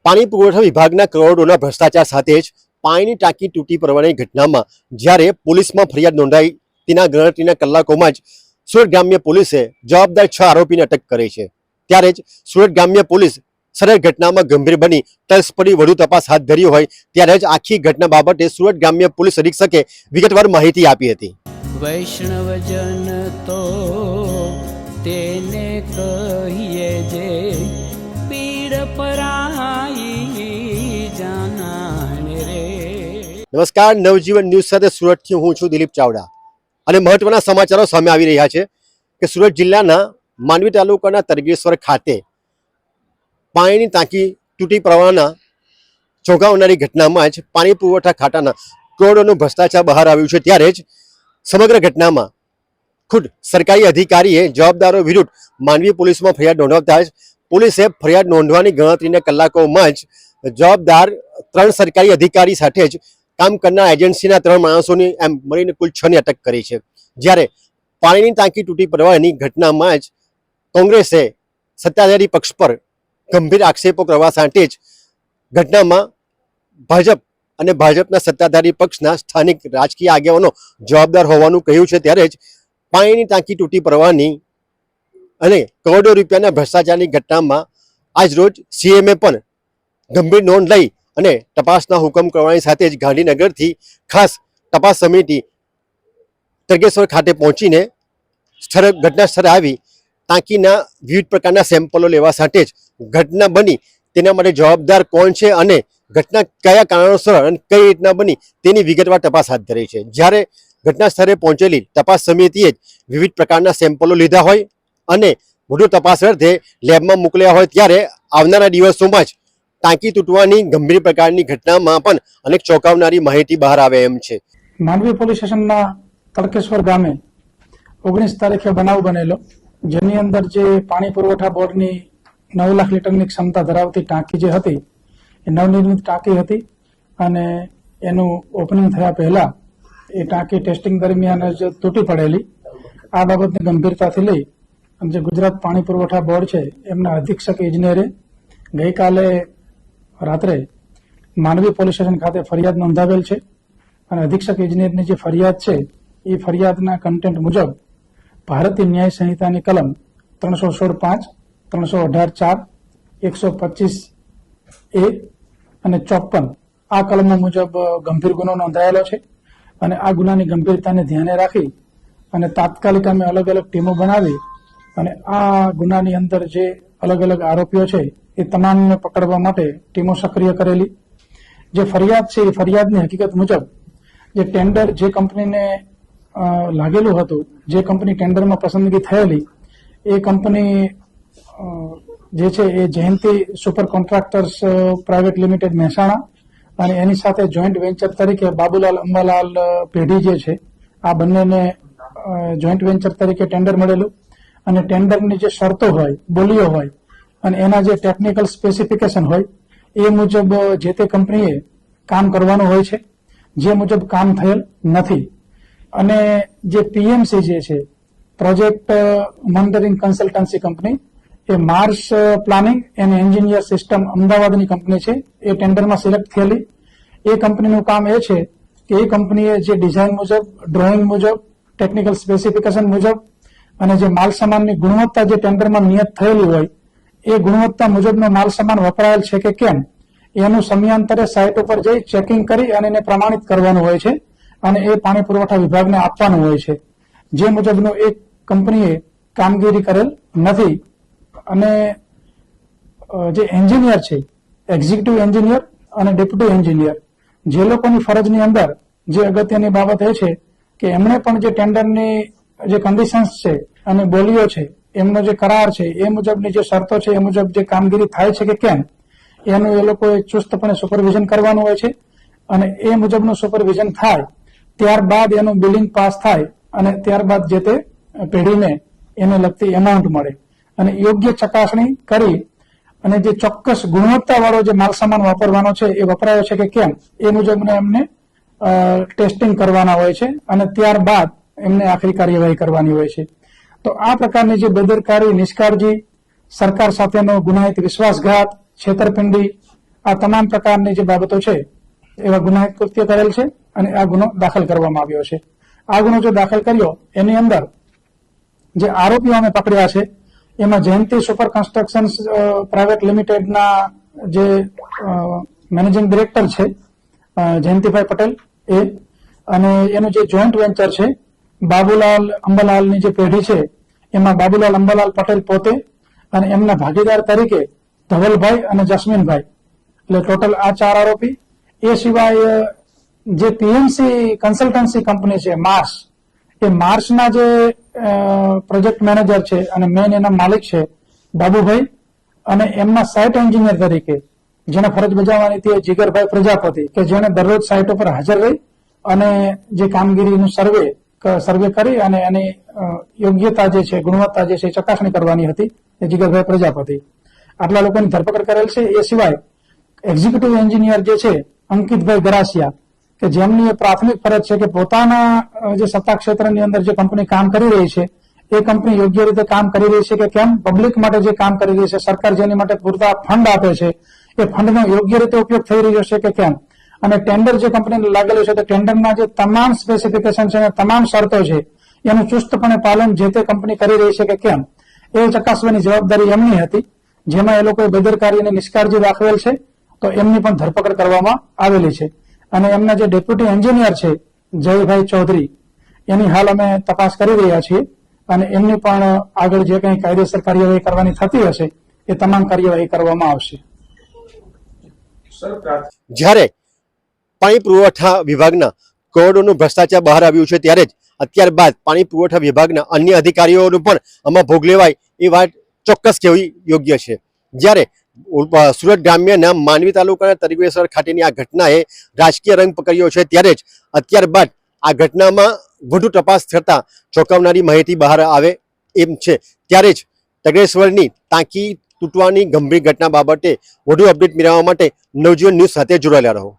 પાણી પુરવઠા વિભાગના કરોડોના ભ્રષ્ટાચાર સાથે જ પાણીની ટાંકી તૂટી પડવાની ઘટનામાં જ્યારે પોલીસમાં ફરિયાદ નોંધાઈ તેના ગણતરીના કલાકોમાં જ સુરત ગ્રામ્ય પોલીસે જવાબદાર 6 આરોપીને અટક કરી છે। ત્યારે જ સુરત ગ્રામ્ય પોલીસ સદર ઘટનામાં ગંભીર બની તલસ્પરી વધુ તપાસ હાથ ધરી હોય ત્યારે જ આખી ઘટના બાબતે સુરત ગ્રામ્ય પોલીસ અધિક્ષકે વિગતવાર માહિતી આપી હતી। વૈષ્ણવજન તો તેને કહીએ જે પીડ પરાઈ જાનાને રે। નમસ્કાર, નવજીવન ન્યૂઝ સાથે સુરતથી હું છું દિલીપ ચાવડા અને મહત્વના સમાચારો સામે આવી રહ્યા છે કે સુરત જિલ્લાના માંડવી તાલુકાના તરગેશ્વર ખાતે પાણીની ટાંકી તૂટી પડવાના ચોંકાવનારી ઘટનામાં જ પાણી પુરવઠા ખાતાના કરોડોનું ભ્રષ્ટાચાર બહાર આવ્યું છે। ત્યારે જ સમગ્ર ઘટનામાં ખુદ સરકારી અધિકારીએ જવાબદારો વિરુદ્ધ માંડવી પોલીસમાં ફરિયાદ નોંધાવતા જ પોલીસે ફરિયાદ નોંધવાની ગણતરીના કલાકોમાં જ જવાબદાર 3 સરકારી અધિકારી સાથે જ કામ કરનાર એજન્સીના 3 માણસોની એમ મળીને કુલ 6 ની અટક કરી છે। જ્યારે પાણીની ટાંકી તૂટી પડવાની ઘટનામાં જ કોંગ્રેસે સત્તાધારી પક્ષ પર ગંભીર આક્ષેપો કરવા સાથે જ ઘટનામાં ભાજપ અને ભાજપના સત્તાધારી પક્ષના સ્થાનિક રાજકીય આગેવાનો જવાબદાર હોવાનું કહ્યું છે। ત્યારે જ પાણીની ટાંકી તૂટી પડવાની અને કરોડો રૂપિયાના ભ્રષ્ટાચારની ઘટનામાં આજ રોજ સીએમએ પણ ગંભીર નોંધ લઈ અને તપાસના હુકમ કરવાની સાથે જ ગાંધીનગરથી ખાસ તપાસ સમિતિ તરગેશ્વર ખાતે પહોંચીને ઘટના સ્થળે આવી ટાંકીના વિવિધ પ્રકારના સેમ્પલો લેવા સાથે જ ઘટના બની તેના માટે જવાબદાર કોણ છે અને ઘટના કયા કારણોસર અને કઈ રીતના બની તેની વિગતવાર તપાસ હાથ ધરી છે। જ્યારે ઘટના સ્થળે પહોંચેલી તપાસ સમિતિએ વિવિધ પ્રકારના સેમ્પલો લીધા હોય અને વધુ તપાસ અર્થે લેબમાં મોકલ્યા હોય ત્યારે આવનારા દિવસોમાં જ ટાંકી તૂટવાની ગંભીર પ્રકારની ઘટનામાં પણ અનેક ચોંકાવનારી માહિતી બહાર આવે એમ છે। માંડવી પોલીસ સ્ટેશનના તડકેશ્વર ગામે 19 તારીખે બનાવ બનેલો, જેની અંદર જે પાણી પુરવઠા બોર્ડની 9 લાખ લીટરની ક્ષમતા ધરાવતી ટાંકી જે હતી એ નવનિર્મિત ટાંકી હતી અને એનું ઓપનિંગ થયા પહેલા એ ટાંકી ટેસ્ટિંગ દરમિયાન જ તૂટી પડેલી। આ બાબતની ગંભીરતાથી લઈ અને જે ગુજરાત પાણી પુરવઠા બોર્ડ છે એમના અધિક્ષક ઇજનેરે ગઈકાલે રાત્રે માંડવી પોલીસ સ્ટેશન ખાતે ફરિયાદ નોંધાવેલ છે અને અધિક્ષક ઇજનેરની જે ફરિયાદ છે એ ફરિયાદના કન્ટેન્ટ મુજબ ભારતીય ન્યાય સંહિતાની કલમ 316(5), 318(4), 125(a) અને 54 આ કલમો મુજબ ગંભીર ગુનો નોંધાયેલો છે અને આ ગુનાની ગંભીરતાને ધ્યાને રાખી અને તાત્કાલિક અમે અલગ અલગ ટીમો બનાવી અને આ ગુનાની અંદર જે અલગ અલગ આરોપીઓ છે એ તમામને પકડવા માટે ટીમો સક્રિય કરેલી। જે ફરિયાદ છે એ ફરિયાદની હકીકત મુજબ જે ટેન્ડર જે કંપનીને લાગેલું હતું, જે કંપની ટેન્ડરમાં પસંદગી થયેલી એ કંપની જે છે એ Jayanti super contractors private limited Mehsana અને એની સાથે જોઈન્ટ વેન્ચર તરીકે બાબુલાલ અંબાલાલ પેઢી જે છે આ બંનેને જોઈન્ટ વેન્ચર તરીકે ટેન્ડર મળેલું અને ટેન્ડરની જે શરતો હોય, બોલીઓ હોય અને એના જે ટેકનિકલ સ્પેસિફિકેશન હોય એ મુજબ જે તે કંપનીએ કામ કરવાનું હોય છે, જે મુજબ કામ થયેલ નથી। અને જે પીએમસી જે છે project monitoring consultancy company A Mars planning and engineer system અમદાવાદની કંપની છે, એ ટેન્ડરમાં સિલેક્ટ થયેલી। એ કંપનીનું કામ એ છે કે એ કંપનીએ જે ડિઝાઇન મુજબ, ડ્રોઈંગ મુજબ, ટેકનિકલ સ્પેસિફિકેશન મુજબ અને જે માલ સામાનની ગુણવત્તા જે ટેન્ડરમાં નિયત થયેલી હોય એ ગુણવત્તા મુજબનો માલ સામાન વપરાયેલ છે કે કેમ એનું સમયાંતરે સાઇટ ઉપર જઈ ચેકિંગ કરી અને એને પ્રમાણિત કરવાનું હોય છે અને એ પાણી પુરવઠા વિભાગને આપવાનું હોય છે, જે મુજબનું એક કંપનીએ કામગીરી કરેલ નથી। અને જે એન્જિનિયર છે, એક્ઝિક્યુટિવ એન્જિનિયર અને ડેપ્યુટી એન્જિનિયર, જે લોકોની ફરજની અંદર જે અગત્યની બાબત એ છે કે એમણે પણ જે ટેન્ડરની જે કન્ડિશન્સ છે અને બોલીઓ છે, એમનો જે કરાર છે એ મુજબની જે શરતો છે એ મુજબ જે કામગીરી થાય છે કે કેમ એનું એ લોકોએ ચુસ્તપણે સુપરવિઝન કરવાનું હોય છે અને એ મુજબનું સુપરવિઝન થાય ત્યારબાદ એનું બિલિંગ પાસ થાય અને ત્યારબાદ જે તે પેઢીને એને લગતી એમાઉન્ટ મળે અને યોગ્ય ચકાસણી કરી અને જે ચોક્કસ ગુણવત્તાવાળો જે માલસામાન વાપરવાનો છે એ વપરાયો છે કે કેમ એ મુજબને એમને ટેસ્ટિંગ કરવાના હોય છે અને ત્યારબાદ એમને આખરી કાર્યવાહી કરવાની હોય છે। તો આ પ્રકારની જે બેદરકારી, નિષ્કાળજી, સરકાર સાથેનો ગુનાહિત વિશ્વાસઘાત, છેતરપિંડી આ તમામ પ્રકારની જે બાબતો છે એવા ગુનાહિત કૃત્ય કરેલ છે અને આ ગુનો દાખલ કરવામાં આવ્યો છે. આ ગુનો જે દાખલ કર્યો એની અંદર જે આરોપીઓ અમે પકડ્યા છે એમાં જયંતિ સુપર કન્સ્ટ્રક્શન પ્રાઇવેટ લિમિટેડના જે મેનેજિંગ ડિરેક્ટર છે જયંતિભાઈ પટેલ એ, અને એનું જે જોઈન્ટ વેન્ચર છે બાબુલાલ અંબાલાલની જે પેઢી છે એમાં બાબુલાલ અંબાલાલ પટેલ પોતે અને એમના ભાગીદાર તરીકે ધવલભાઈ અને જસ્મીનભાઈ, એટલે ટોટલ આ 4 આરોપી. એ સિવાય જે પીએમસી કન્સલ્ટન્સી કંપની છે માર્સ, એ માર્સના જે પ્રોજેક્ટ મેનેજર છે અને મેન એના માલિક છે બાબુભાઈ, અને એમના સાઇટ એન્જિનિયર તરીકે જેને ફરજ બજાવવાની હતી જીગરભાઈ પ્રજાપતિ, કે જેને દરરોજ સાઇટ ઉપર હાજર રહી અને જે કામગીરીનું સર્વે કરી અને એની યોગ્યતા જે છે, ગુણવત્તા જે છે ચકાસણી કરવાની હતી એ જીગરભાઈ પ્રજાપતિ. આટલા લોકોની ધરપકડ કરેલ છે. એ સિવાય એક્ઝિક્યુટિવ એન્જિનિયર જે છે અંકિતભાઈ ગરાસિયા, કે જેમની પ્રાથમિક ફરજ છે કે પોતાના જે સત્તા ક્ષેત્રની અંદર જે કંપની કામ કરી રહી છે એ કંપની યોગ્ય રીતે કામ કરી રહી છે કે કેમ, પબ્લિક માટે જે કામ કરી રહી છે, સરકાર જેની માટે પૂરતા ફંડ આપે છે એ ફંડનો યોગ્ય રીતે ઉપયોગ થઈ રહ્યો છે કે કેમ, અને ટેન્ડર જે કંપનીને લાગેલું છે તો ટેન્ડરના જે તમામ સ્પેસિફિકેશન છે અને તમામ શરતો છે એનું ચુસ્તપણે પાલન જે તે કંપની કરી રહી છે કે કેમ એ ચકાસવાની જવાબદારી એમની હતી. જેમાં એ લોકોએ બેદરકારી અને નિષ્કાળજી દાખવેલ છે તો એમની પણ ધરપકડ કરવામાં આવેલી છે. અને એમના જે ડેપ્યુટી એન્જિનિયર છે જયભાઈ ચૌધરી, એની હાલ અમે તપાસ કરી રહ્યા છીએ અને એમની પણ આગળ જે કંઈ કાયદેસર કાર્યવાહી કરવાની થતી હશે એ તમામ કાર્યવાહી કરવામાં આવશે. જ્યારે પાણી પુરવઠા વિભાગના કરોડોનું ભ્રષ્ટાચાર બહાર આવ્યું છે ત્યારે જ અત્યાર બાદ પાણી પુરવઠા વિભાગના અન્ય અધિકારીઓનું પણ આમાં ભોગ લેવાય એ વાત ચોક્કસ કહેવી યોગ્ય છે. જ્યારે સુરત ગ્રામ્યના માંડવી તાલુકાના તરગેશ્વર ખાતેની આ ઘટનાએ રાજકીય રંગ પકડ્યો છે ત્યારે જ અત્યાર બાદ આ ઘટનામાં વધુ તપાસ થતા ચોંકાવનારી માહિતી બહાર આવે એમ છે. ત્યારે જ તરગેશ્વરની ટાંકી તૂટવાની ગંભીર ઘટના બાબતે વધુ અપડેટ મેળવવા માટે નવજીવન ન્યૂઝ સાથે જોડાયેલા રહો.